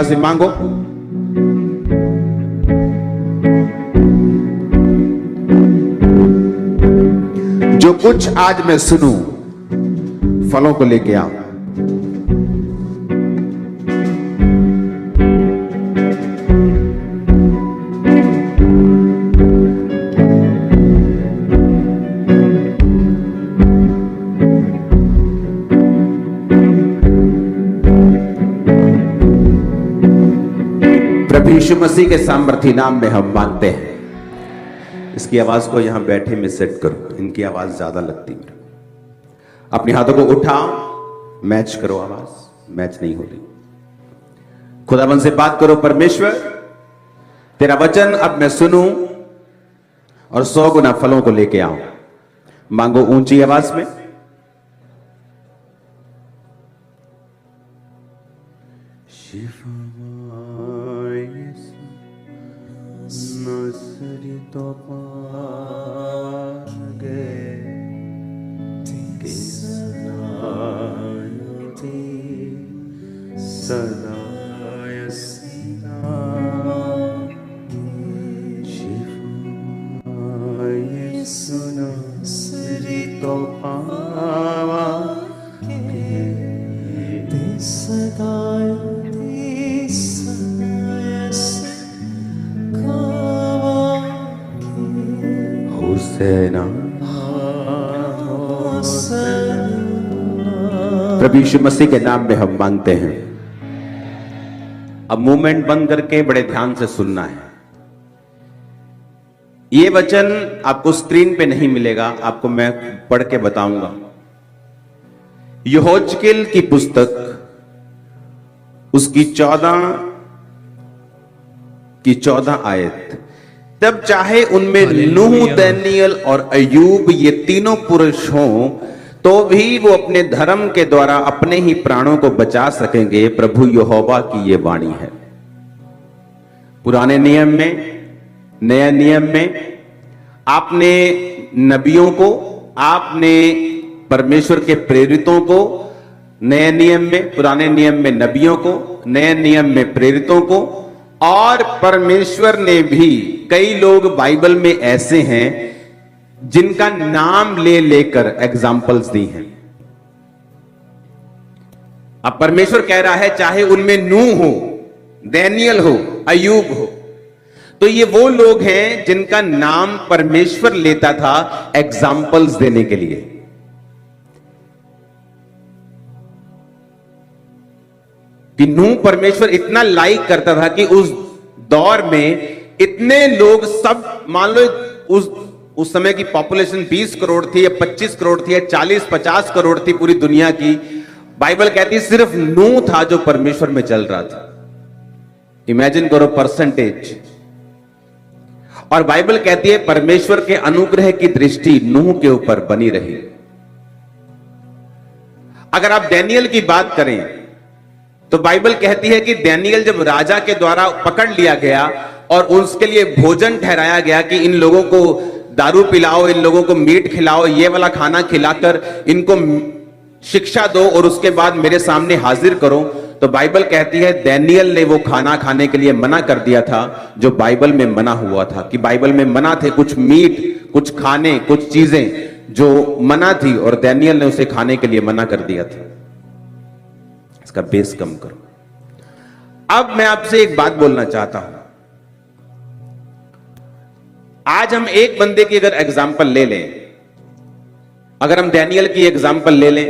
आवाज से मांगो। जो कुछ आज मैं सुनूं, फलों को लेके आऊं। प्रभु यीशु मसीह के सामर्थी नाम में हम मांगते हैं। इसकी आवाज को यहां बैठे में सेट करो, इनकी आवाज ज्यादा लगती है। अपने हाथों को उठाओ, मैच करो, आवाज मैच नहीं हो रही। खुदाबंद से बात करो, परमेश्वर तेरा वचन अब मैं सुनूं और 100 गुना फलों को लेके आऊं। मांगो ऊंची आवाज में। तो पागे सदाय शिवाय सुना श्री तो पावा सदाय प्रभु यीशु मसीह के नाम में हम मांगते हैं। अब मूवमेंट बंद करके बड़े ध्यान से सुनना है। ये वचन आपको स्क्रीन पे नहीं मिलेगा, आपको मैं पढ़ के बताऊंगा। यहोजकेल की पुस्तक उसकी 14 आयत। तब चाहे उनमें नूह, दानियल और अय्यूब ये तीनों पुरुष हों, तो भी वो अपने धर्म के द्वारा अपने ही प्राणों को बचा सकेंगे। प्रभु यहोवा की ये वाणी है। पुराने नियम में, नए नियम में आपने नबियों को, आपने परमेश्वर के प्रेरितों को, नए नियम में, पुराने नियम में नबियों को, नए नियम में प्रेरितों को, और परमेश्वर ने भी कई लोग बाइबल में ऐसे हैं जिनका नाम ले लेकर एग्जाम्पल्स दी हैं। अब परमेश्वर कह रहा है चाहे उनमें नूह हो, दानियल हो, अय्यूब हो, तो ये वो लोग हैं जिनका नाम परमेश्वर लेता था एग्जाम्पल्स देने के लिए। कि नूह परमेश्वर इतना लाइक करता था कि उस दौर में इतने लोग, सब मान लो उस समय की पॉपुलेशन 20 करोड़ थी या 25 करोड़ थी या 40-50 करोड़ थी पूरी दुनिया की। बाइबल कहती है सिर्फ नूह था जो परमेश्वर में चल रहा था। इमेजिन करो परसेंटेज। और बाइबल कहती है परमेश्वर के अनुग्रह की दृष्टि नूह के ऊपर बनी रही। अगर आप दानियल की बात करें तो बाइबल कहती है कि दानियल जब राजा के द्वारा पकड़ लिया गया और उसके लिए भोजन ठहराया गया कि इन लोगों को दारू पिलाओ, इन लोगों को मीट खिलाओ, ये वाला खाना खिलाकर इनको शिक्षा दो और उसके बाद मेरे सामने हाजिर करो, तो बाइबल कहती है दानियल ने वो खाना खाने के लिए मना कर दिया था जो बाइबल में मना हुआ था। कि बाइबल में मना थे कुछ मीट, कुछ खाने, कुछ चीजें जो मना थी और दानियल ने उसे खाने के लिए मना कर दिया था। इसका बेस कम करो। अब मैं आपसे एक बात बोलना चाहता हूं। आज हम एक बंदे की अगर एग्जाम्पल ले लें, अगर हम दानियल की एग्जाम्पल ले लें,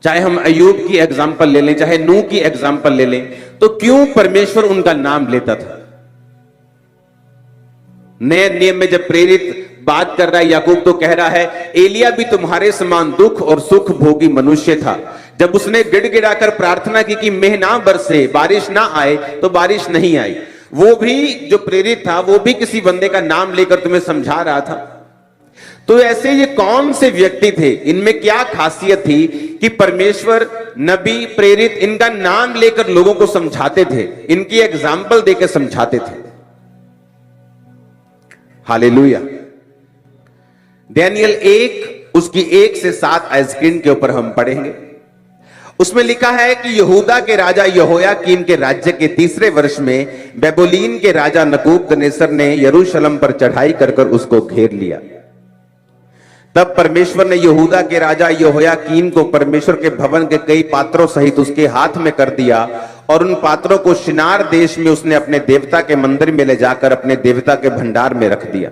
चाहे हम अय्यूब की एग्जाम्पल ले लें, चाहे नूह की एग्जाम्पल ले लें, तो क्यों परमेश्वर उनका नाम लेता था? नए नियम में जब प्रेरित बात कर रहा है, याकूब तो कह रहा है एलिया भी तुम्हारे समान दुख और सुख भोगी मनुष्य था। जब उसने गिड़गिड़ाकर प्रार्थना की कि मेघ ना बरसे, बारिश ना आए, तो बारिश नहीं आई। वो भी जो प्रेरित था वो भी किसी बंदे का नाम लेकर तुम्हें समझा रहा था। तो ऐसे ये कौन से व्यक्ति थे, इनमें क्या खासियत थी कि परमेश्वर, नबी, प्रेरित इनका नाम लेकर लोगों को समझाते थे, इनकी एग्जाम्पल देकर समझाते थे। हालेलुया। दानियल 1 उसकी 1 से 7 स्क्रीन के ऊपर हम पढ़ेंगे। उसमें लिखा है कि यहूदा के राजा यहोयाकीम के राज्य के 3रे वर्ष में बेबुलीन के राजा नबूकदनेस्सर ने यरूशलेम पर चढ़ाई कर उसको घेर लिया। तब परमेश्वर ने यहूदा के राजा यहोयाकीम को परमेश्वर के भवन के कई पात्रों सहित उसके हाथ में कर दिया और उन पात्रों को शिनार देश में उसने अपने देवता के मंदिर में ले जाकर अपने देवता के भंडार में रख दिया।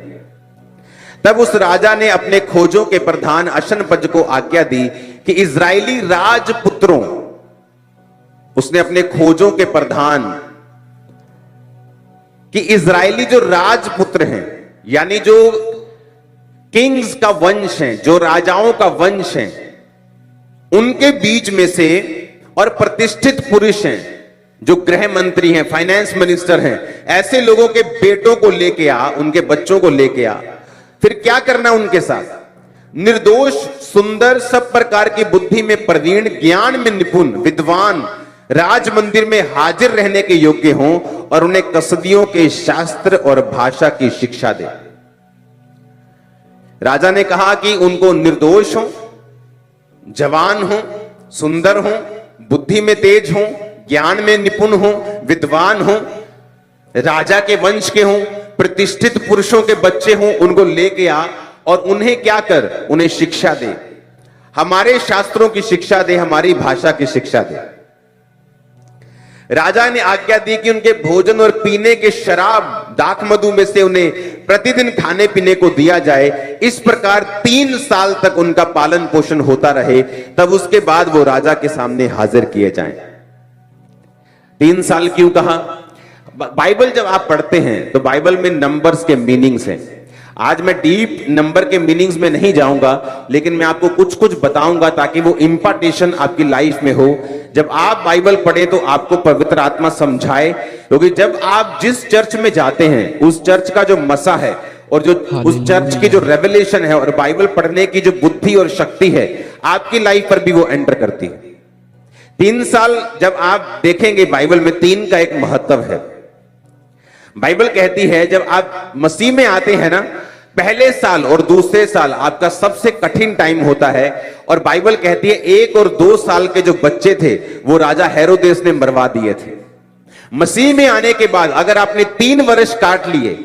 तब उस राजा ने अपने खोजों के प्रधान अशनपज को आज्ञा दी कि इजरायली राजपुत्रों, उसने अपने खोजों के प्रधान कि इजरायली जो राजपुत्र हैं, यानी जो किंग्स का वंश है, जो राजाओं का वंश है, उनके बीच में से और प्रतिष्ठित पुरुष हैं, जो गृह मंत्री हैं, फाइनेंस मिनिस्टर हैं, ऐसे लोगों के बेटों को लेके आ, उनके बच्चों को लेके आ। फिर क्या करना उनके साथ? निर्दोष, सुंदर, सब प्रकार की बुद्धि में प्रवीण, ज्ञान में निपुण, विद्वान, राज मंदिर में हाजिर रहने के योग्य हों और उन्हें कसदियों के शास्त्र और भाषा की शिक्षा दे। राजा ने कहा कि उनको निर्दोष हो, जवान हो, सुंदर हो, बुद्धि में तेज हो, ज्ञान में निपुण हो, विद्वान हो, राजा के वंश के हों, प्रतिष्ठित पुरुषों के बच्चे हों, उनको लेके आ और उन्हें क्या कर? उन्हें शिक्षा दे, हमारे शास्त्रों की शिक्षा दे, हमारी भाषा की शिक्षा दे। राजा ने आज्ञा दी कि उनके भोजन और पीने के शराब, दाख मधु में से उन्हें प्रतिदिन खाने पीने को दिया जाए। इस प्रकार 3 साल तक उनका पालन पोषण होता रहे, तब उसके बाद वो राजा के सामने हाजिर किए जाएं। 3 साल क्यों कहा? बाइबल जब आप पढ़ते हैं तो बाइबल में नंबर्स के मीनिंग्स हैं। आज मैं डीप नंबर के मीनिंग्स में नहीं जाऊंगा, लेकिन मैं आपको कुछ कुछ बताऊंगा ताकि वो इंपार्टेशन आपकी लाइफ में हो। जब आप बाइबल पढ़े तो आपको पवित्र आत्मा समझाए, क्योंकि जब आप जिस चर्च में जाते हैं उस चर्च का जो मसा है और जो उस चर्च की जो रेवलेशन है और बाइबल पढ़ने की जो बुद्धि और शक्ति है, आपकी लाइफ पर भी वो एंटर करती है। 3 साल जब आप देखेंगे बाइबल में, 3 का एक महत्व है। बाइबल कहती है जब आप मसीह में आते हैं ना, पहले साल और दूसरे साल आपका सबसे कठिन टाइम होता है। और बाइबल कहती है 1 और 2 साल के जो बच्चे थे वो राजा हेरोदेस ने मरवा दिए थे। मसीह में आने के बाद अगर आपने 3 वर्ष काट लिए,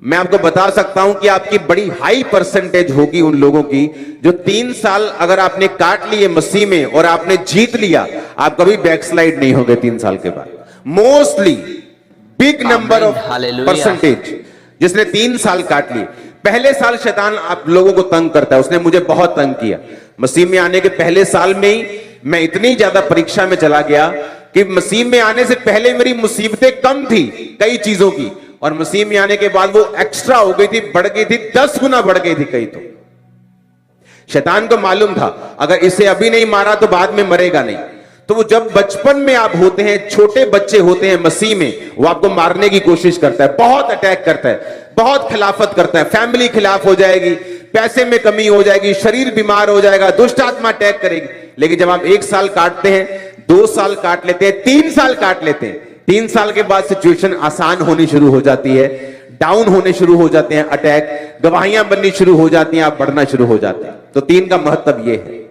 मैं आपको बता सकता हूं कि आपकी बड़ी हाई परसेंटेज होगी उन लोगों की जो 3 साल अगर आपने काट लिए मसीह में और आपने जीत लिया, आप कभी बैकस्लाइड नहीं होगे 3 साल के बाद। Mostly big number of percentage जिसने 3 साल काट लिए। पहले साल शैतान आप लोगों को तंग करता है, उसने मुझे बहुत तंग किया। मसीह में आने के पहले साल में ही मैं इतनी ज्यादा परीक्षा में चला गया कि मसीह में आने से पहले मेरी मुसीबतें कम थी कई चीजों की, और मसीह में आने के बाद वो एक्स्ट्रा हो गई थी, बढ़ गई थी, 10 गुना बढ़ गई थी कई। तो शैतान को मालूम था अगर इसे अभी नहीं मारा तो बाद में मरेगा नहीं। तो वो जब बचपन में आप होते हैं, छोटे बच्चे होते हैं मसीह में, वो आपको मारने की कोशिश करता है, बहुत अटैक करता है, बहुत खिलाफत करता है। फैमिली खिलाफ हो जाएगी, पैसे में कमी हो जाएगी, शरीर बीमार हो जाएगा, दुष्ट आत्मा अटैक करेगी। लेकिन जब आप 1 साल काटते हैं, 2 साल काट लेते हैं, 3 साल काट लेते हैं, 3 साल के बाद सिचुएशन आसान होनी शुरू हो जाती है, डाउन होने शुरू हो जाते हैं, अटैक, गवाहियां बननी शुरू हो जाती हैं, आप बढ़ना शुरू हो जाते हैं। तो 3 का महत्व यह है।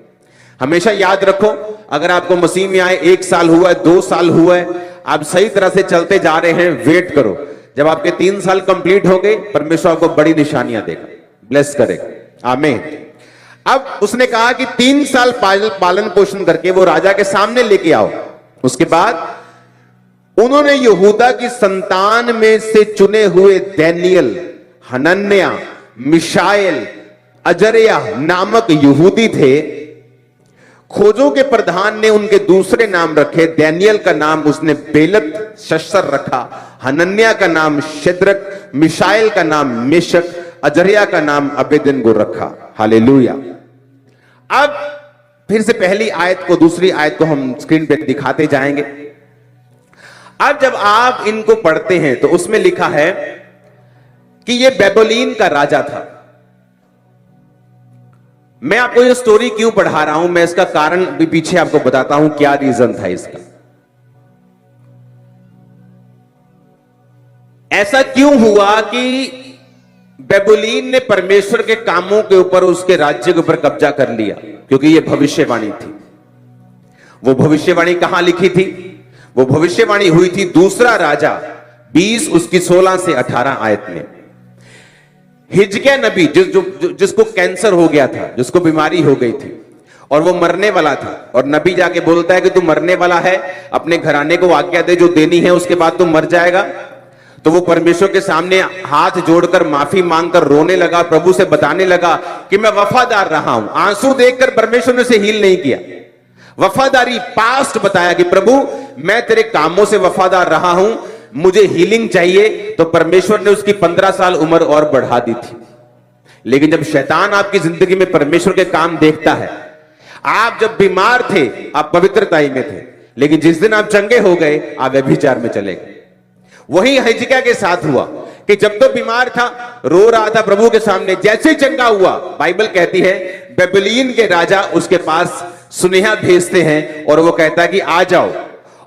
हमेशा याद रखो, अगर आपको मसीह में आए 1 साल हुआ है, 2 साल हुआ है, आप सही तरह से चलते जा रहे हैं, वेट करो। जब आपके 3 साल कंप्लीट हो गए, परमेश्वर आपको बड़ी निशानियां देगा, ब्लेस करेगा। आमीन। अब उसने कहा कि 3 साल पालन पोषण करके वो राजा के सामने लेके आओ। उसके बाद उन्होंने यहूदा की संतान में से चुने हुए दानियेल, हनन्याह, मिशाएल, अजर्याह नामक यहूदी थे। खोजों के प्रधान ने उनके दूसरे नाम रखे। दानियेल का नाम उसने बेलत शस्तर रखा, हनन्याह का नाम शद्रक, मिशाएल का नाम मेशक, अजर्याह का नाम अबेदनगो रखा। हालेलुया। अब फिर से पहली आयत को, दूसरी आयत को हम स्क्रीन पे दिखाते जाएंगे। अब जब आप इनको पढ़ते हैं तो उसमें लिखा है कि यह बेबीलोन का राजा था। मैं आपको ये स्टोरी क्यों पढ़ा रहा हूं, मैं इसका कारण भी पीछे आपको बताता हूं, क्या रीजन था इसका। ऐसा क्यों हुआ कि बेबीलोन ने परमेश्वर के कामों के ऊपर, उसके राज्य के ऊपर कब्जा कर लिया? क्योंकि यह भविष्यवाणी थी। वो भविष्यवाणी कहां लिखी थी? वो भविष्यवाणी हुई थी दूसरा राजा 20 उसकी 16 से 18 आयत में। हिजकिय्याह नबी जिसको कैंसर हो गया था, जिसको बीमारी हो गई थी और वो मरने वाला था, और नबी जाके बोलता है कि तू मरने वाला है, अपने घराने को आज्ञा दे, जो देनी है उसके बाद तू मर जाएगा। तो वो परमेश्वर के सामने हाथ जोड़कर माफी मांगकर रोने लगा, प्रभु से बताने लगा कि मैं वफादार रहा हूं। आंसू देखकर परमेश्वर ने उसे हील नहीं किया, वफादारी पास्ट बताया कि प्रभु मैं तेरे कामों से वफादार रहा हूं, मुझे हीलिंग चाहिए। तो परमेश्वर ने उसकी 15 साल उम्र और बढ़ा दी थी। लेकिन जब शैतान आपकी जिंदगी में परमेश्वर के काम देखता है, आप जब बीमार थे आप पवित्रताई में थे, लेकिन जिस दिन आप चंगे हो गए आप व्यभिचार में चले गए। वही हिजकिय्याह के साथ हुआ कि जब तो बीमार था, रो रहा था प्रभु के सामने, जैसे ही चंगा हुआ, बाइबल कहती है बेबीलोन के राजा उसके पास सुनेहा भेजते हैं और वो कहता है कि आ जाओ।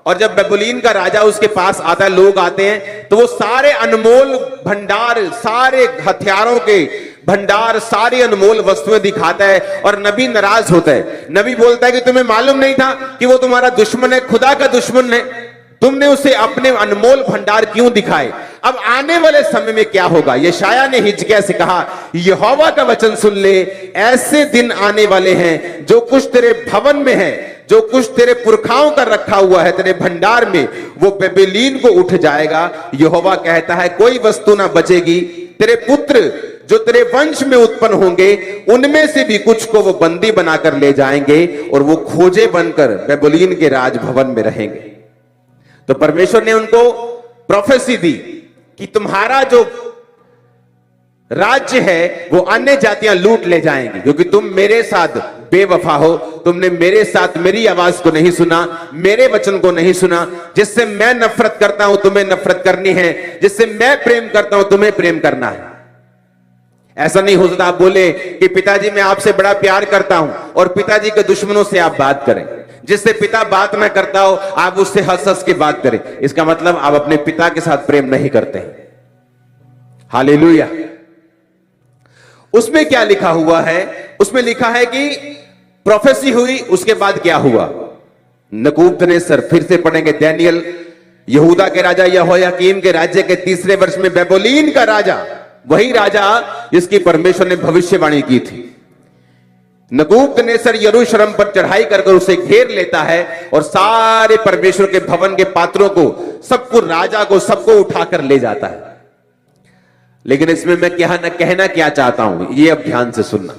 और जब बेबीलोन का राजा उसके पास आता है, लोग आते हैं, तो वो सारे अनमोल भंडार, सारे हथियारों के भंडार, सारी अनमोल वस्तुएं दिखाता है और नबी नाराज होता है। नबी बोलता है कि तुम्हें मालूम नहीं था कि वो तुम्हारा दुश्मन है, खुदा का दुश्मन है, तुमने उसे अपने अनमोल भंडार क्यों दिखाए? अब आने वाले समय में क्या होगा? यशायाह ने हिजकिय्याह से कहा, यहोवा का वचन सुन ले, ऐसे दिन आने वाले हैं जो कुछ तेरे भवन में है, जो कुछ तेरे पुरखाओं का रखा हुआ है तेरे भंडार में, वो बेबीलोन को उठ जाएगा। यहोवा कहता है कोई वस्तु ना बचेगी, तेरे पुत्र जो तेरे वंश में उत्पन्न होंगे उनमें से भी कुछ को वो बंदी बनाकर ले जाएंगे और वो खोजे बनकर बेबीलोन के राजभवन में रहेंगे। तो परमेश्वर ने उनको प्रोफेसी दी कि तुम्हारा जो राज्य है वो अन्य जातियां लूट ले जाएंगी, क्योंकि तुम मेरे साथ बेवफा हो, तुमने मेरे साथ मेरी आवाज को नहीं सुना, मेरे वचन को नहीं सुना। जिससे मैं नफरत करता हूं तुम्हें नफरत करनी है, जिससे मैं प्रेम करता हूं तुम्हें प्रेम करना है। ऐसा नहीं हो सकता आप बोले कि पिताजी मैं आपसे बड़ा प्यार करता हूं और पिताजी के दुश्मनों से आप बात करें। जिससे पिता बात ना करता हो आप उससे हंस हंस के बात करें, इसका मतलब आप अपने पिता के साथ प्रेम नहीं करते हैं। हालेलुया। उसमें क्या लिखा हुआ है? उसमें लिखा है कि प्रोफेसी हुई, उसके बाद क्या हुआ? नबूकदनेस्सर, फिर से पढ़ेंगे दानियेल, यहूदा के राजा यहोयाकीम के राज्य के 3रे वर्ष में बेबीलोन का राजा, वही राजा जिसकी परमेश्वर ने भविष्यवाणी की थी, नबूकदनेस्सर यरूशलेम पर चढ़ाई कर उसे घेर लेता है और सारे परमेश्वर के भवन के पात्रों को, सबको, राजा को, सबको उठाकर ले जाता है। लेकिन इसमें मैं कहना क्या चाहता हूं, ये अब ध्यान से सुनना।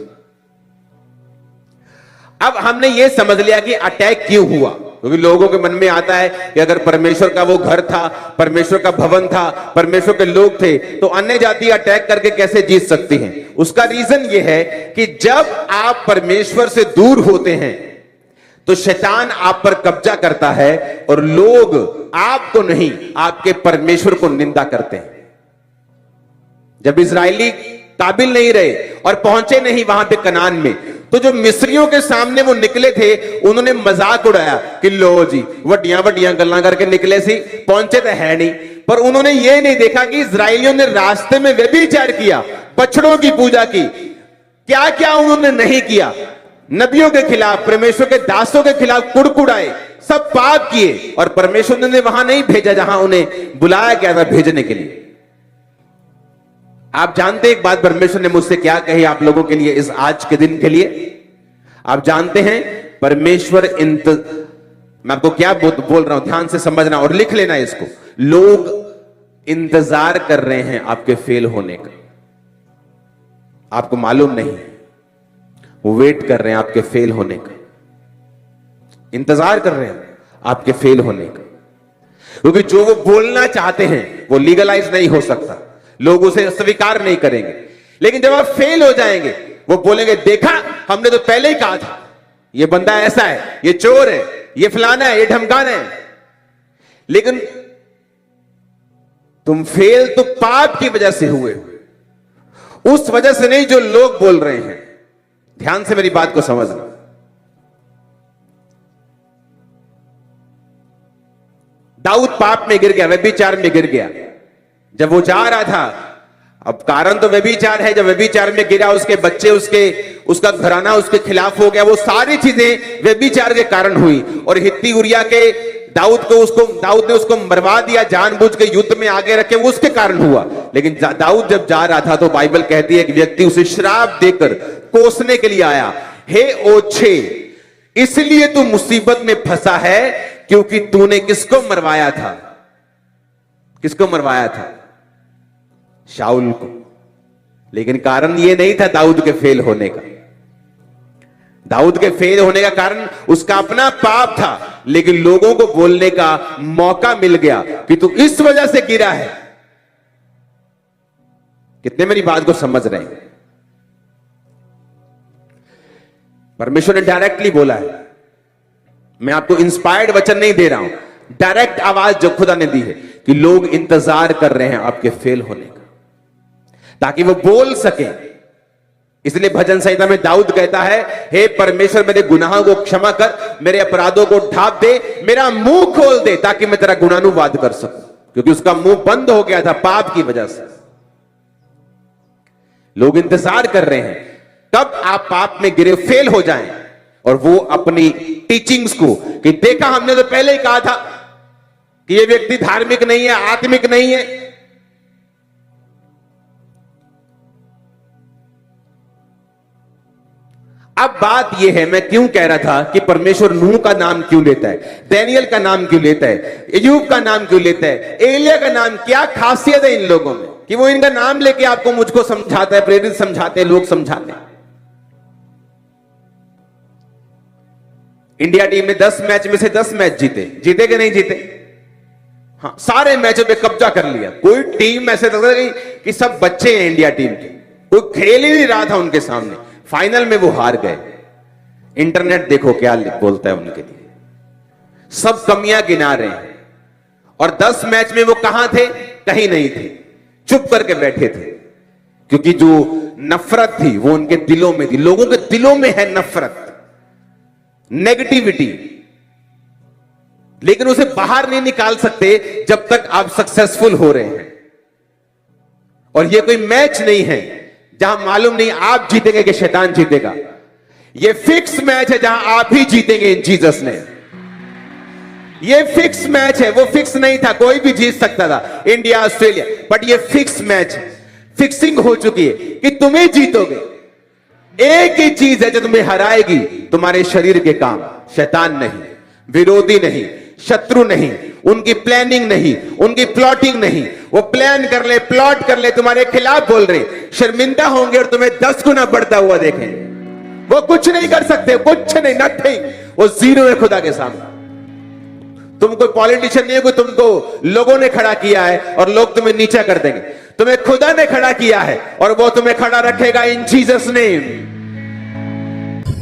अब हमने ये समझ लिया कि अटैक क्यों हुआ, क्योंकि लोगों के मन में आता है कि अगर परमेश्वर का वो घर था, परमेश्वर का भवन था, परमेश्वर के लोग थे, तो अन्य जाति अटैक करके कैसे जीत सकती हैं? उसका रीजन ये है कि जब आप परमेश्वर से दूर होते हैं तो शैतान आप पर कब्जा करता है और लोग आपको नहीं, आपके परमेश्वर को निंदा करते हैं। जब इजरायली काबिल नहीं रहे और पहुंचे नहीं वहां पे कनान में, तो जो मिस्रियों के सामने वो निकले थे उन्होंने मजाक उड़ाया कि लो जी वड्डियां वड्डियां गल्लां करके निकले सी, पहुंचे तो है नहीं। पर उन्होंने ये नहीं देखा कि इजरायलियों ने रास्ते में व्यभिचार किया, बछड़ों की पूजा की, क्या क्या उन्होंने नहीं किया। नबियों के खिलाफ, परमेश्वर के दासों के खिलाफ कुड़कुड़ाए, सब पाप किए, और परमेश्वर ने वहां नहीं भेजा जहां उन्हें बुलाया गया था भेजने के लिए। आप जानते हैं एक बात परमेश्वर ने मुझसे क्या कही आप लोगों के लिए इस आज के दिन के लिए? आप जानते हैं परमेश्वर मैं आपको क्या बोल रहा हूं, ध्यान से समझना और लिख लेना इसको। लोग इंतजार कर रहे हैं आपके फेल होने का, आपको मालूम नहीं, वो वेट कर रहे हैं आपके फेल होने का, इंतजार कर रहे हैं आपके फेल होने का, क्योंकि जो वो बोलना चाहते हैं वो लीगलाइज नहीं हो सकता, लोग उसे स्वीकार नहीं करेंगे। लेकिन जब आप फेल हो जाएंगे वो बोलेंगे देखा हमने तो पहले ही कहा था, ये बंदा ऐसा है, ये चोर है, ये फलाना है, ये ढमकाना है। लेकिन तुम फेल तो पाप की वजह से हुए, उस वजह से नहीं जो लोग बोल रहे हैं। ध्यान से मेरी बात को समझना। दाऊद पाप में गिर गया, व्यभिचार में गिर गया। जब वो जा रहा था अब कारण तो व्यभिचार है, जब व्यभिचार में गिरा उसके बच्चे उसका घराना उसके खिलाफ हो गया, वो सारी चीजें व्यभिचार के कारण हुई। और हित्ती उरिया के दाऊद ने उसको मरवा दिया जानबूझ के, युद्ध में आगे रखे, वो उसके कारण हुआ। लेकिन दाऊद जब जा रहा था तो बाइबल कहती है कि व्यक्ति उसे श्राप देकर कोसने के लिए आया, हे ओछे इसलिए तू मुसीबत में फंसा है क्योंकि तूने किसको मरवाया था? किसको मरवाया था? शाऊल को। लेकिन कारण यह नहीं था दाऊद के फेल होने का। दाऊद के फेल होने का कारण उसका अपना पाप था, लेकिन लोगों को बोलने का मौका मिल गया कि तू इस वजह से गिरा है। कितने मेरी बात को समझ रहे हैं? परमेश्वर ने डायरेक्टली बोला है, मैं आपको इंस्पायर्ड वचन नहीं दे रहा हूं, डायरेक्ट आवाज जो खुदा ने दी है कि लोग इंतजार कर रहे हैं आपके फेल होने का, ताकि वो बोल सके। इसलिए भजन संहिता में दाऊद कहता है, हे परमेश्वर मेरे गुनाहों को क्षमा कर, मेरे अपराधों को ढांप दे, मेरा मुंह खोल दे ताकि मैं तेरा गुणानुवाद कर सकूं, क्योंकि उसका मुंह बंद हो गया था पाप की वजह से। लोग इंतजार कर रहे हैं कब आप पाप में गिरे फेल हो जाएं, और वो अपनी टीचिंग्स को कि देखा हमने तो पहले ही कहा था कि ये व्यक्ति धार्मिक नहीं है, आत्मिक नहीं है। अब बात यह है, मैं क्यों कह रहा था कि परमेश्वर नूह का नाम क्यों लेता है, डैनियल का नाम क्यों लेता है, अय्यूब का नाम क्यों लेता है, एलिया का नाम, क्या खासियत है इन लोगों में कि वो इनका नाम लेके आपको मुझको समझाता है, प्रेरित समझाते हैं, लोग समझाते हैं। इंडिया टीम ने 10 मैच में से 10 मैच जीते कि नहीं जीते? हाँ, सारे मैचों पे कब्जा कर लिया। कोई टीम ऐसे लगता है कि सब बच्चे हैं इंडिया टीम के, कोई खेल ही नहीं रहा था उनके सामने। फाइनल में वो हार गए। इंटरनेट देखो क्या बोलता है उनके लिए, सब कमियां गिना रहे हैं। और 10 मैच में वो कहां थे? कहीं नहीं थे, चुप करके बैठे थे, क्योंकि जो नफरत थी वो उनके दिलों में थी। लोगों के दिलों में है नफरत, नेगेटिविटी, लेकिन उसे बाहर नहीं निकाल सकते जब तक आप सक्सेसफुल हो रहे हैं। और ये कोई मैच नहीं है जहां मालूम नहीं आप जीतेंगे कि शैतान जीतेगा। ये फिक्स मैच है जहां आप ही जीतेंगे इन जीसस ने। ये फिक्स मैच है, वो फिक्स नहीं था, कोई भी जीत सकता था, इंडिया ऑस्ट्रेलिया, बट ये फिक्स मैच है, फिक्सिंग हो चुकी है कि तुम ही जीतोगे। एक ही चीज है जो तुम्हें हराएगी, तुम्हारे शरीर के काम, शैतान नहीं, विरोधी नहीं, शत्रु नहीं, उनकी प्लानिंग नहीं, उनकी प्लॉटिंग नहीं। वो प्लान कर ले, प्लॉट कर ले, तुम्हारे खिलाफ बोल रहे, शर्मिंदा होंगे और तुम्हें 10 गुना बढ़ता हुआ देखें। वो कुछ नहीं कर सकते, कुछ नहीं, नथिंग, वो जीरो है खुदा के सामने। तुम कोई पॉलिटिशियन नहीं है, कोई तुमको लोगों ने खड़ा किया है और लोग तुम्हें नीचा कर देंगे। तुम्हें खुदा ने खड़ा किया है और वो तुम्हें खड़ा रखेगा इन जीसस नेम।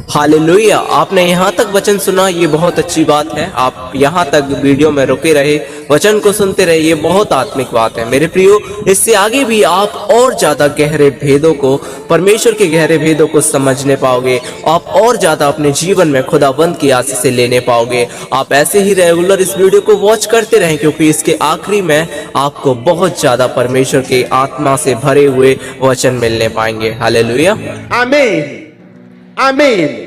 हालेलुया। आपने यहाँ तक वचन सुना, ये बहुत अच्छी बात है। आप यहाँ तक वीडियो में रुके रहे, वचन को सुनते रहे, ये बहुत आत्मिक बात है मेरे प्रियो। इससे आगे भी आप और ज्यादा गहरे भेदों को, परमेश्वर के गहरे भेदों को समझने पाओगे। आप और ज्यादा अपने जीवन में खुदाबंद की आशीष से लेने पाओगे। आप ऐसे ही रेगुलर इस वीडियो को वॉच करते रहें, क्योंकि इसके आखिरी में आपको बहुत ज्यादा परमेश्वर के आत्मा से भरे हुए वचन मिलने पाएंगे। हालेलुया, आमीन, आमीन।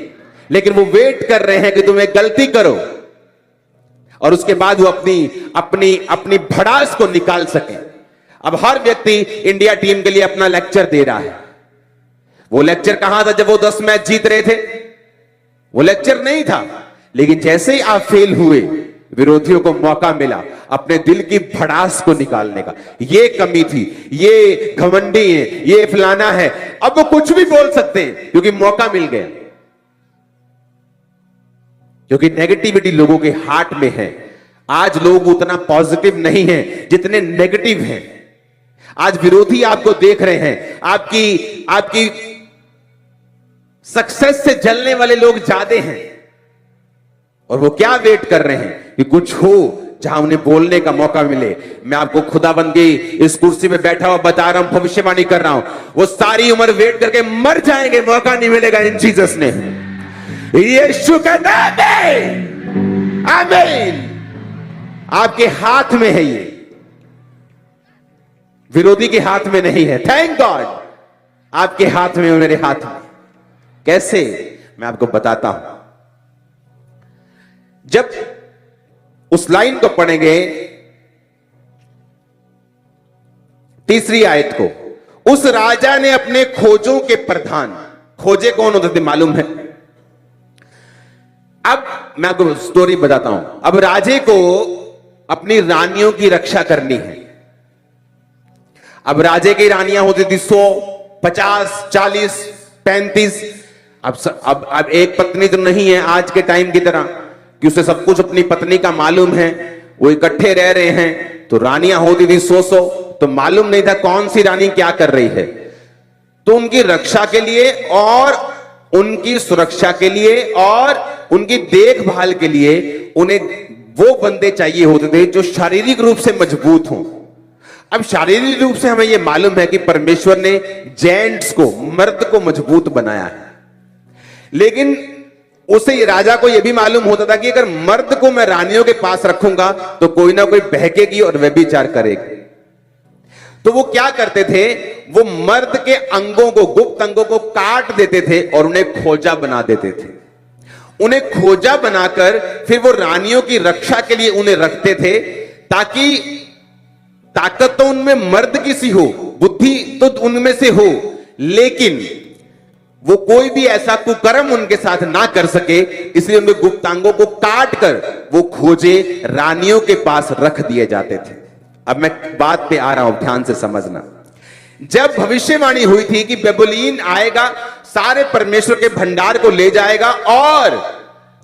लेकिन वो वेट कर रहे हैं कि तुम एक गलती करो और उसके बाद वो अपनी भड़ास को निकाल सके। अब हर व्यक्ति इंडिया टीम के लिए अपना लेक्चर दे रहा है। वो लेक्चर कहां था जब वो 10 मैच जीत रहे थे? वो लेक्चर नहीं था। लेकिन जैसे ही आप फेल हुए, विरोधियों को मौका मिला अपने दिल की भड़ास को निकालने का। ये कमी थी, ये घमंडी है, ये फलाना है, अब वो कुछ भी बोल सकते हैं क्योंकि मौका मिल गया। क्योंकि नेगेटिविटी लोगों के हार्ट में है। आज लोग उतना पॉजिटिव नहीं हैं जितने नेगेटिव हैं। आज विरोधी आपको देख रहे हैं, आपकी सक्सेस से जलने वाले लोग ज्यादा हैं। और वो क्या वेट कर रहे हैं कि कुछ हो जहां उन्हें बोलने का मौका मिले। मैं आपको खुदाबंद की इस कुर्सी में बैठा हुआ बता रहा हूं, भविष्यवाणी कर रहा हूं, वो सारी उम्र वेट करके मर जाएंगे, मौका नहीं मिलेगा इन जीसस ने, यीशु का नाम है। आमीन। आपके हाथ में है ये। विरोधी के हाथ में नहीं है। थैंक गॉड, आपके हाथ में, मेरे हाथ में। कैसे, मैं आपको बताता हूं। जब उस लाइन को पढ़ेंगे, तीसरी आयत को, उस राजा ने अपने खोजों के प्रधान, खोजे कौन होते थे मालूम है? अब मैं आपको स्टोरी बताता हूं। अब राजे को अपनी रानियों की रक्षा करनी है। अब राजे की रानियां होती थी 100, 50, 40, 35। अब एक पत्नी तो नहीं है आज के टाइम की तरह कि उसे सब कुछ अपनी पत्नी का मालूम है, वो इकट्ठे रह रहे हैं। तो रानियां होती थी 100, तो मालूम नहीं था कौन सी रानी क्या कर रही है। तो उनकी रक्षा के लिए और उनकी सुरक्षा के लिए और उनकी देखभाल के लिए उन्हें वो बंदे चाहिए होते थे जो शारीरिक रूप से मजबूत हों। अब शारीरिक रूप से हमें यह मालूम है कि परमेश्वर ने जेंट्स को, मर्द को मजबूत बनाया है, लेकिन उसे राजा को यह भी मालूम होता था कि अगर मर्द को मैं रानियों के पास रखूंगा तो कोई ना कोई बहकेगी और व्यभिचार करेगी। तो वो क्या करते थे, वो मर्द के अंगों को, गुप्त अंगों को काट देते थे और उन्हें खोजा बना देते थे। उन्हें खोजा बनाकर फिर वो रानियों की रक्षा के लिए उन्हें रखते थे, ताकि ताकत तो उनमें मर्द की सी हो, बुद्धि तो उनमें से हो, लेकिन वो कोई भी ऐसा कुकर्म उनके साथ ना कर सके। इसलिए उनके गुप्तांगों को काट कर वो खोजे रानियों के पास रख दिए जाते थे। अब मैं बात पे आ रहा हूं, ध्यान से समझना। जब भविष्यवाणी हुई थी कि बेबुलीन आएगा, सारे परमेश्वर के भंडार को ले जाएगा, और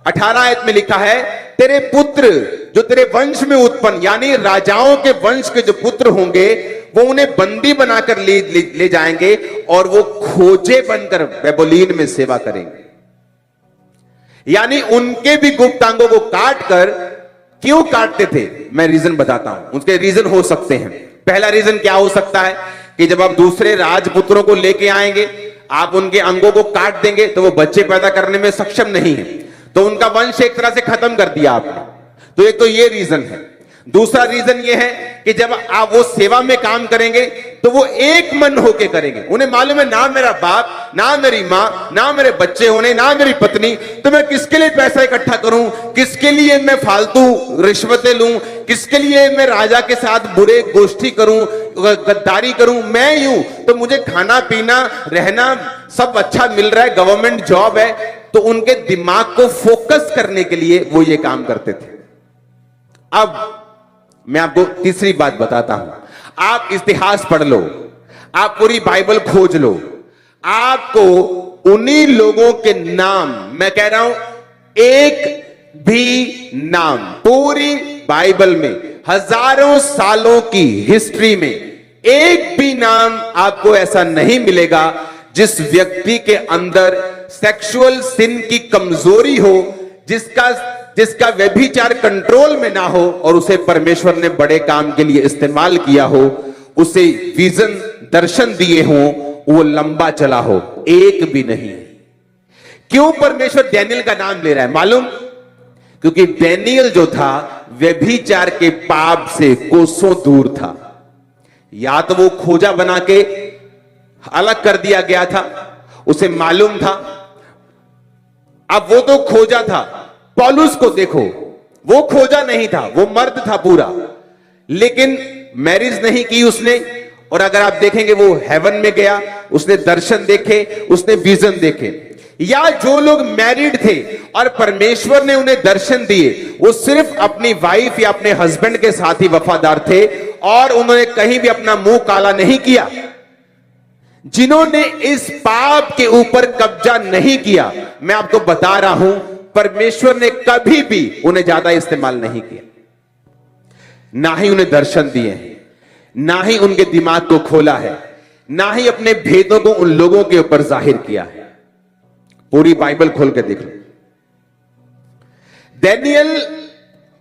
18 आयत में लिखा है, तेरे पुत्र जो तेरे वंश में उत्पन्न, यानी राजाओं के वंश के जो पुत्र होंगे, वो उन्हें बंदी बनाकर ले जाएंगे और वो खोजे बनकर बेबुलीन में सेवा करेंगे। यानी उनके भी गुप्तांगों को काट कर, क्यों काटते थे मैं रीजन बताता हूं। उसके रीजन हो सकते हैं। पहला रीजन क्या हो सकता है कि जब आप दूसरे राजपुत्रों को लेके आएंगे, आप उनके अंगों को काट देंगे तो वो बच्चे पैदा करने में सक्षम नहीं है, तो उनका वंश एक तरह से खत्म कर दिया आपने। तो एक तो ये रीजन है। दूसरा रीजन ये है कि जब आप वो सेवा में काम करेंगे तो वो एक मन होके करेंगे। उन्हें मालूम है ना मेरा बाप, ना मेरी मां, ना मेरे बच्चे होने, ना मेरी पत्नी, तो मैं किसके लिए पैसा इकट्ठा करूं, किसके लिए मैं फालतू रिश्वतें लूं, किसके लिए मैं राजा के साथ बुरे गोष्ठी करूं, गद्दारी करूं। मैं यूं तो मुझे खाना पीना रहना सब अच्छा मिल रहा है, गवर्नमेंट जॉब है। तो उनके दिमाग को फोकस करने के लिए वो ये काम करते थे। अब मैं आपको तीसरी बात बताता हूं। आप इतिहास पढ़ लो, आप पूरी बाइबल खोज लो, आपको उन्हीं लोगों के नाम, मैं कह रहा हूं एक भी नाम पूरी बाइबल में, हजारों सालों की हिस्ट्री में एक भी नाम आपको ऐसा नहीं मिलेगा जिस व्यक्ति के अंदर सेक्सुअल सिन की कमजोरी हो, जिसका व्यभिचार कंट्रोल में ना हो और उसे परमेश्वर ने बड़े काम के लिए इस्तेमाल किया हो, उसे विजन, दर्शन दिए हो, वो लंबा चला हो। एक भी नहीं। क्यों परमेश्वर डैनियल का नाम ले रहा है मालूम? क्योंकि डैनियल जो था व्यभिचार के पाप से कोसों दूर था। या तो वो खोजा बना के अलग कर दिया गया था, उसे मालूम था। अब वो तो खोजा था। पौलुस को देखो, वो खोजा नहीं था, वो मर्द था पूरा, लेकिन मैरिज नहीं की उसने। और अगर आप देखेंगे वो हेवन में गया, उसने दर्शन देखे, उसने विजन देखे। या जो लोग मैरिड थे और परमेश्वर ने उन्हें दर्शन दिए, वो सिर्फ अपनी वाइफ या अपने हस्बैंड के साथ ही वफादार थे और उन्होंने कहीं भी अपना मुंह काला नहीं किया। जिन्होंने इस पाप के ऊपर कब्जा नहीं किया, मैं आपको बता रहा हूं, परमेश्वर ने कभी भी उन्हें ज्यादा इस्तेमाल नहीं किया, ना ही उन्हें दर्शन दिए हैं, ना ही उनके दिमाग को खोला है, ना ही अपने भेदों को उन लोगों के ऊपर जाहिर किया है। पूरी बाइबल खोल के देख लो। डैनियल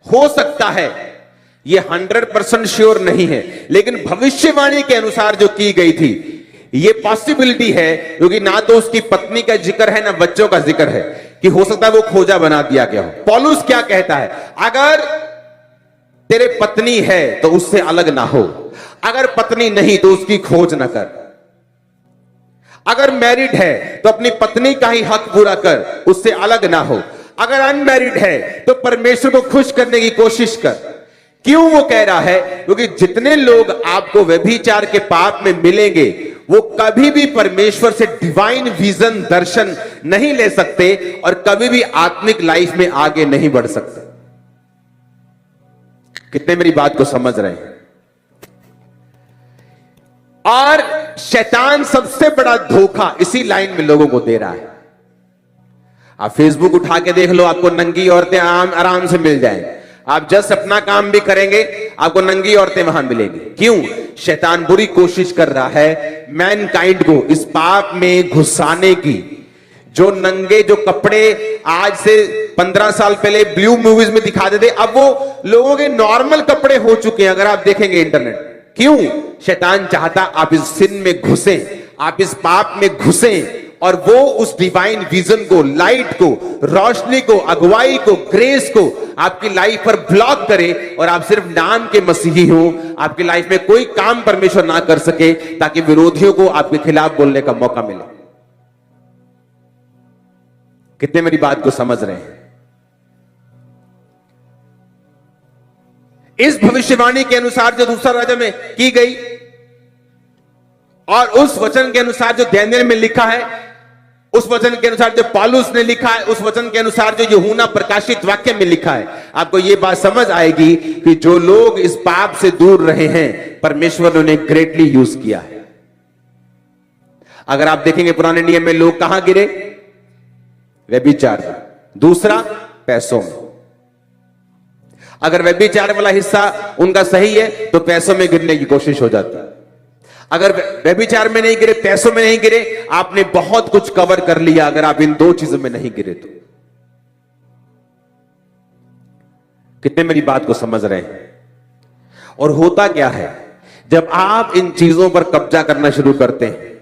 हो सकता है, यह 100% श्योर नहीं है, लेकिन भविष्यवाणी के अनुसार जो की गई थी, यह पॉसिबिलिटी है, क्योंकि ना तो उसकी पत्नी का जिक्र है ना बच्चों का जिक्र है, कि हो सकता है वो खोजा बना दिया गया हो। पौलुस क्या कहता है? अगर तेरे पत्नी है तो उससे अलग ना हो, अगर पत्नी नहीं तो उसकी खोज न कर। अगर मैरिड है तो अपनी पत्नी का ही हक पूरा कर, उससे अलग ना हो। अगर अनमैरिड है तो परमेश्वर को खुश करने की कोशिश कर। क्यों वो कह रहा है? क्योंकि जितने लोग आपको व्यभिचार के पाप में मिलेंगे वो कभी भी परमेश्वर से डिवाइन विजन, दर्शन नहीं ले सकते और कभी भी आत्मिक लाइफ में आगे नहीं बढ़ सकते। कितने मेरी बात को समझ रहे हैं? और शैतान सबसे बड़ा धोखा इसी लाइन में लोगों को दे रहा है। आप फेसबुक उठा के देख लो, आपको नंगी औरतें आराम से मिल जाएंगी। आप जस्ट अपना काम भी करेंगे, आपको नंगी औरतें वहां मिलेंगी। क्यों? शैतान बुरी कोशिश कर रहा है मैनकाइंड को इस पाप में घुसाने की। जो नंगे जो कपड़े आज से 15 साल पहले ब्लू मूवीज में दिखाते थे, अब वो लोगों के नॉर्मल कपड़े हो चुके हैं। अगर आप देखेंगे इंटरनेट, क्यों? शैतान चाहता आप इस सिन में घुसें, आप इस पाप में घुसें और वो उस डिवाइन विजन को, लाइट को, रोशनी को, अगुवाई को, ग्रेस को आपकी लाइफ पर ब्लॉक करे और आप सिर्फ नाम के मसीही हो। आपकी लाइफ में कोई काम परमेश्वर ना कर सके ताकि विरोधियों को आपके खिलाफ बोलने का मौका मिले। कितने मेरी बात को समझ रहे हैं? इस भविष्यवाणी के अनुसार जो दूसरा राजा में की गई और उस वचन के अनुसार जो दानियेल में लिखा है, उस वचन के अनुसार जो पौलुस ने लिखा है, उस वचन के अनुसार जो यूहन्ना प्रकाशित वाक्य में लिखा है, आपको यह बात समझ आएगी कि जो लोग इस पाप से दूर रहे हैं, परमेश्वर ने उन्हें ग्रेटली यूज किया है। अगर आप देखेंगे पुराने नियम में लोग कहां गिरे? व्यभिचार। दूसरा, पैसों में। अगर व्यभिचार वाला हिस्सा उनका सही है तो पैसों में गिरने की कोशिश हो जाती है। अगर व्यभिचार में नहीं गिरे, पैसों में नहीं गिरे, आपने बहुत कुछ कवर कर लिया। अगर आप इन दो चीजों में नहीं गिरे तो। कितने मेरी बात को समझ रहे हैं? और होता क्या है जब आप इन चीजों पर कब्जा करना शुरू करते हैं,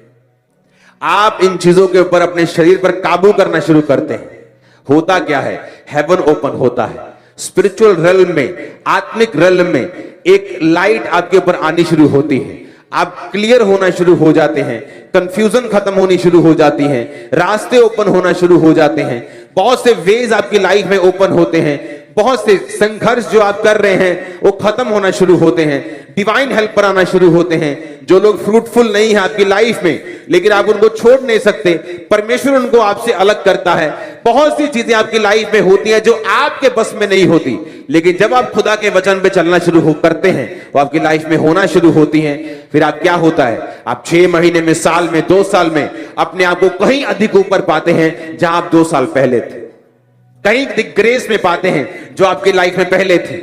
आप इन चीजों के ऊपर अपने शरीर पर काबू करना शुरू करते हैं, होता क्या है? हेवन ओपन होता है। स्पिरिचुअल रेल्म में, आत्मिक रेल्म में एक लाइट आपके ऊपर आनी शुरू होती है। आप क्लियर होना शुरू हो जाते हैं, कंफ्यूजन खत्म होनी शुरू हो जाती है, रास्ते ओपन होना शुरू हो जाते हैं, बहुत से वेज आपकी लाइफ में ओपन होते हैं, बहुत से संघर्ष जो आप कर रहे हैं वो खत्म होना शुरू होते हैं, डिवाइन हेल्प पर आना शुरू होते हैं। जो लोग फ्रूटफुल नहीं है आपकी लाइफ में, लेकिन आप उनको छोड़ नहीं सकते, परमेश्वर उनको आपसे अलग करता है। बहुत सी चीजें आपकी लाइफ में होती हैं जो आपके बस में नहीं होती, लेकिन जब आप खुदा के वचन पे चलना शुरू करते हैं वो आपकी लाइफ में होना शुरू होती हैं। फिर आप क्या होता है, आप 6 महीने में, साल में, 2 साल में अपने आप को कहीं अधिक ऊपर पाते हैं जहां आप 2 साल पहले थे। कहीं ग्रेस में पाते हैं जो आपकी लाइफ में पहले थी।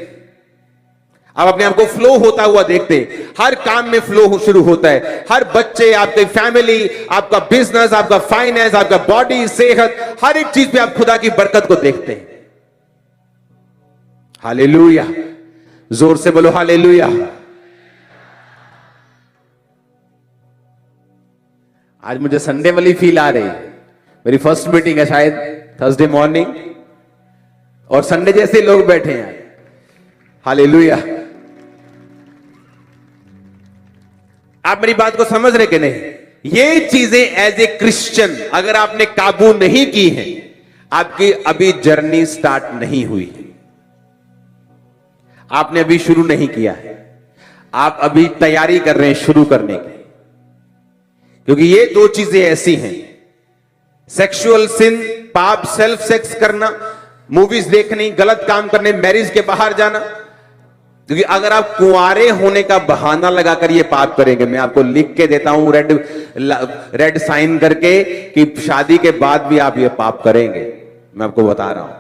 आप अपने आप को फ्लो होता हुआ देखते हैं, हर काम में फ्लो शुरू होता है। हर बच्चे, आपकी फैमिली, आपका बिजनेस, आपका फाइनेंस, आपका बॉडी, सेहत, हर एक चीज पे आप खुदा की बरकत को देखते हैं। हालेलुया! जोर से बोलो हालेलुया! आज मुझे संडे वाली फील आ रही है। मेरी फर्स्ट मीटिंग है शायद थर्सडे मॉर्निंग और संडे जैसे लोग बैठे हैं। हालेलुया! आप मेरी बात को समझ रहे कि नहीं? ये चीजें एज ए क्रिश्चियन अगर आपने काबू नहीं की है, आपकी अभी जर्नी स्टार्ट नहीं हुई है, आपने अभी शुरू नहीं किया है, आप अभी तैयारी कर रहे हैं शुरू करने की। क्योंकि ये 2 चीजें ऐसी हैं, सेक्सुअल सिन, पाप, सेल्फ सेक्स करना, मूवीज देखनी, गलत काम करने, मैरिज के बाहर जाना। क्योंकि अगर आप कुंवारे होने का बहाना लगाकर ये पाप करेंगे, मैं आपको लिख के देता हूं रेड साइन करके कि शादी के बाद भी आप ये पाप करेंगे, मैं आपको बता रहा हूं।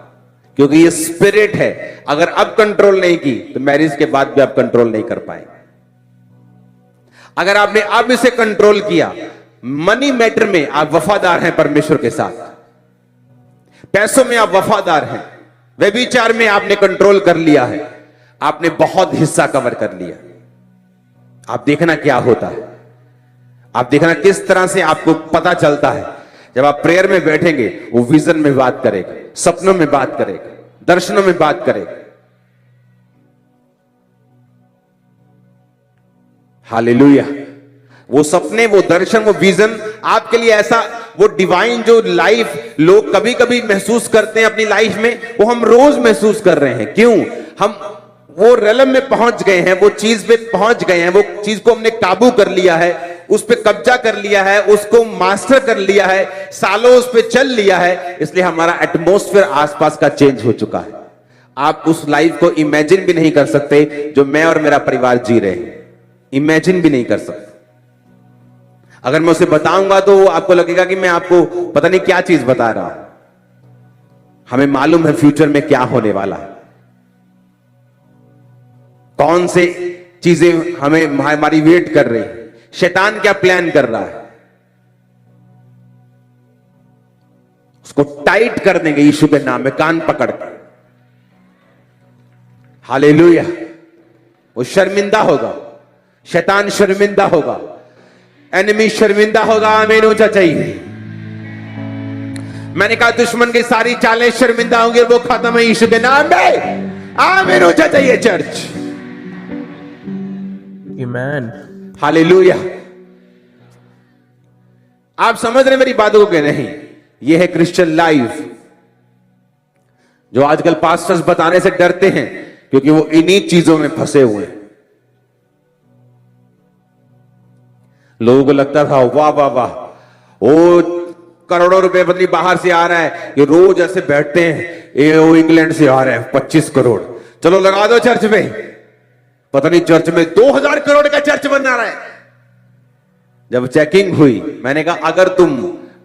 क्योंकि ये स्पिरिट है, अगर अब कंट्रोल नहीं की तो मैरिज के बाद भी आप कंट्रोल नहीं कर पाएंगे। अगर आपने अब इसे कंट्रोल किया, मनी मैटर में आप वफादार हैं परमेश्वर के साथ, पैसों में आप वफादार हैं, व्यभिचार में आपने कंट्रोल कर लिया है, आपने बहुत हिस्सा कवर कर लिया। आप देखना क्या होता है, आप देखना किस तरह से आपको पता चलता है। जब आप प्रेयर में बैठेंगे वो विजन में बात करेगा, सपनों में बात करेगा, दर्शनों में बात करेगा। हालेलुया। वो सपने, वो दर्शन, वो विजन आपके लिए ऐसा, वो डिवाइन जो लाइफ लोग कभी कभी महसूस करते हैं अपनी लाइफ में, वो हम रोज महसूस कर रहे हैं। क्यों? हम वो रेलम में पहुंच गए हैं, वो चीज पे पहुंच गए हैं, वो चीज को हमने काबू कर लिया है, उस पे कब्जा कर लिया है, उसको मास्टर कर लिया है, सालों उस पे चल लिया है, इसलिए हमारा एटमॉस्फेयर आसपास का चेंज हो चुका है। आप उस लाइफ को इमेजिन भी नहीं कर सकते जो मैं और मेरा परिवार जी रहे हैं, इमेजिन भी नहीं कर सकते। अगर मैं उसे बताऊंगा तो आपको लगेगा कि मैं आपको पता नहीं क्या चीज बता रहा हूं। हमें मालूम है फ्यूचर में क्या होने वाला है, कौन से चीजें हमें हमारी वेट कर रही है, शैतान क्या प्लान कर रहा है, उसको टाइट कर देंगे यीशु के नाम में, कान पकड़ कर। हालेलुया। वो शर्मिंदा होगा, शैतान शर्मिंदा होगा, एनिमी शर्मिंदा होगा। आमीन ऊंचा चाहिए। मैंने कहा दुश्मन की सारी चालें शर्मिंदा होंगी और वो खत्म है यीशु के नाम में। आमीन ऊंचा चाहिए चर्च। आमेन। हालेलुया। आप समझ रहे मेरी बातों को कि नहीं? यह है क्रिश्चियन लाइफ जो आजकल पास्टर्स बताने से डरते हैं, क्योंकि वो इन्हीं चीजों में फंसे हुए हैं। लोगों को लगता था वाह वाह वाह, वो करोड़ों रुपए बदली बाहर से आ रहा है, ये रोज ऐसे बैठते हैं, ये वो इंग्लैंड से आ रहा है 25 करोड़, चलो लगा दो चर्च में। पता नहीं चर्च में 2000 करोड़ का चर्च बना रहा है। जब चेकिंग हुई, मैंने कहा अगर तुम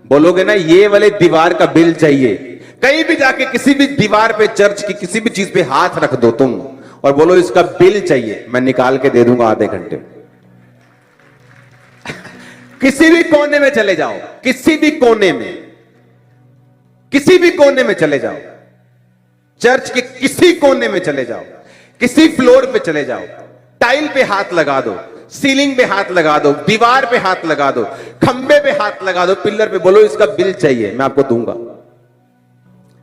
बोलोगे ना ये वाले दीवार का बिल चाहिए, कहीं भी जाके किसी भी दीवार पे, चर्च की किसी भी चीज पे हाथ रख दो तुम और बोलो इसका बिल चाहिए, मैं निकाल के दे दूंगा आधे घंटे में। किसी भी कोने में चले जाओ, किसी भी कोने में, किसी भी कोने में चले जाओ, चर्च के किसी कोने में चले जाओ, किसी फ्लोर पे चले जाओ, टाइल पे हाथ लगा दो, सीलिंग पे हाथ लगा दो, दीवार पे हाथ लगा दो, खंबे पे हाथ लगा दो, पिलर पे, बोलो इसका बिल चाहिए, मैं आपको दूंगा।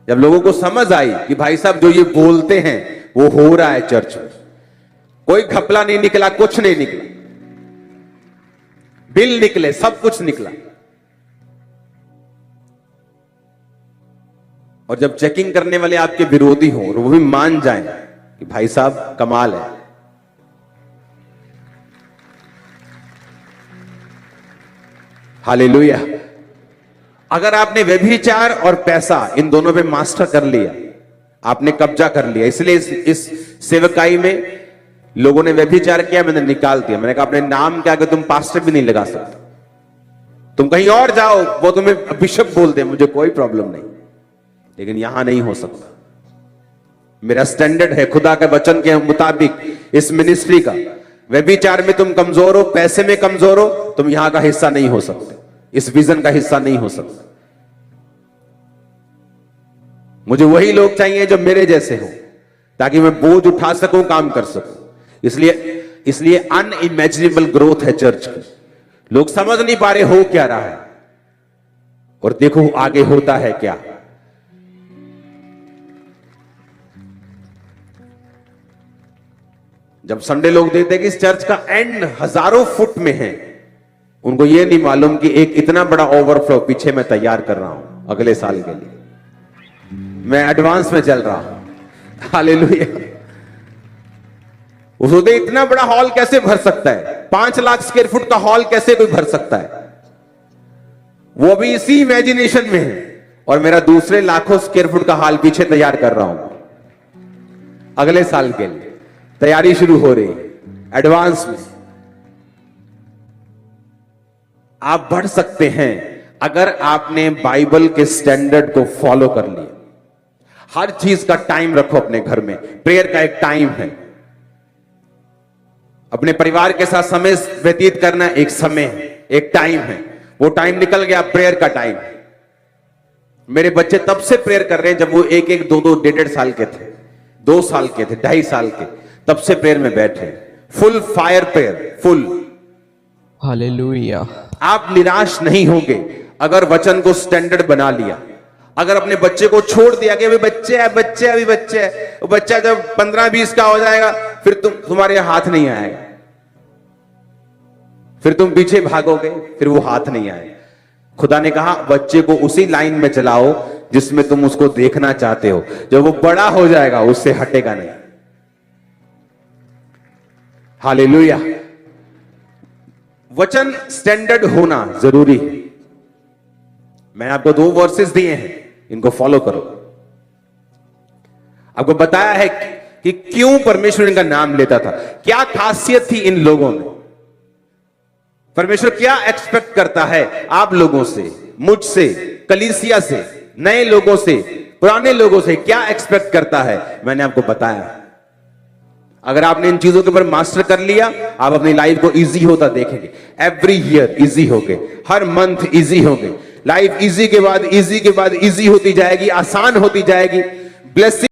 जब लोगों को समझ आई कि भाई साहब जो ये बोलते हैं वो हो रहा है चर्च में, कोई घपला नहीं निकला, कुछ नहीं निकला, बिल निकले, सब कुछ निकला। और जब चेकिंग करने वाले आपके विरोधी हों और वो भी मान जाएं कि भाई साहब कमाल है, हालेलुया। अगर आपने व्यभिचार और पैसा इन दोनों पे मास्टर कर लिया, आपने कब्जा कर लिया, इसलिए इस सेवकाई में लोगों ने व्यभिचार किया, मैंने निकाल दिया। मैंने कहा अपने नाम के आगे तुम पास्टर भी नहीं लगा सकते, तुम कहीं और जाओ, वो तुम्हें बिशप बोलते हैं, मुझे कोई प्रॉब्लम नहीं, लेकिन यहां नहीं हो सकता। मेरा स्टैंडर्ड है खुदा के वचन के मुताबिक इस मिनिस्ट्री का। व्यभिचार में तुम कमजोर हो, पैसे में कमजोर हो, तुम यहां का हिस्सा नहीं हो सकते, इस विजन का हिस्सा नहीं हो सकते। मुझे वही लोग चाहिए जो मेरे जैसे हो, ताकि मैं बोझ उठा सकूं, काम कर सकूं। इसलिए अनइमेजिनेबल ग्रोथ है चर्च की। लोग समझ नहीं पा रहे हो क्या रहा है, और देखो आगे होता है क्या। जब संडे लोग देखते हैं कि इस चर्च का एंड हजारों फुट में है, उनको यह नहीं मालूम कि एक इतना बड़ा ओवरफ्लो पीछे मैं तैयार कर रहा हूं अगले साल के लिए, मैं एडवांस में चल रहा हूं। हालेलुया। उसने इतना बड़ा हॉल कैसे भर सकता है? 5 लाख स्क्वायर फुट का हॉल कैसे कोई भर सकता है? वो भी इसी इमेजिनेशन में है, और मेरा दूसरे लाखों स्क्वायर फुट का हॉल पीछे तैयार कर रहा हूं अगले साल के लिए। तैयारी शुरू हो रही है एडवांस में। आप बढ़ सकते हैं अगर आपने बाइबल के स्टैंडर्ड को फॉलो कर लिया। हर चीज का टाइम रखो अपने घर में। प्रेयर का एक टाइम है, अपने परिवार के साथ समय व्यतीत करना एक समय है, एक टाइम है। वो टाइम निकल गया, प्रेयर का टाइम। मेरे बच्चे तब से प्रेयर कर रहे हैं जब वो 1-1, 2-2, 1.5 साल के थे, 2 साल के थे, 2.5 साल के, तब से प्रेयर में बैठे। Full fire prayer, full. Hallelujah. आप निराश नहीं होंगे अगर वचन को स्टैंडर्ड बना लिया। अगर अपने बच्चे को छोड़ दिया कि अभी बच्चे है, बच्चे अभी बच्चे है, वो बच्चा जब 15-20 का हो जाएगा फिर तुम्हारे हाथ नहीं आएगा। फिर तुम पीछे भागोगे, फिर वो हाथ नहीं आए। खुदा ने कहा बच्चे को उसी लाइन में चलाओ जिसमें तुम उसको देखना चाहते हो। जब वो बड़ा हो जाएगा उससे हटेगा नहीं। हालेलुया। वचन स्टैंडर्ड होना जरूरी है। मैंने आपको 2 वर्सेस दिए हैं, इनको फॉलो करो। आपको बताया है कि क्यों परमेश्वर इनका नाम लेता था, क्या खासियत थी इन लोगों में। परमेश्वर क्या एक्सपेक्ट करता है आप लोगों से, मुझसे, कलीसिया से, नए लोगों से, पुराने लोगों से, क्या एक्सपेक्ट करता है, मैंने आपको बताया। अगर आपने इन चीजों के ऊपर मास्टर कर लिया, आप अपनी लाइफ को इजी होता देखेंगे। एवरी ईयर इजी होगे, हर मंथ इजी होगे, लाइफ इजी के बाद इजी के बाद इजी होती जाएगी, आसान होती जाएगी। ब्लेसिंग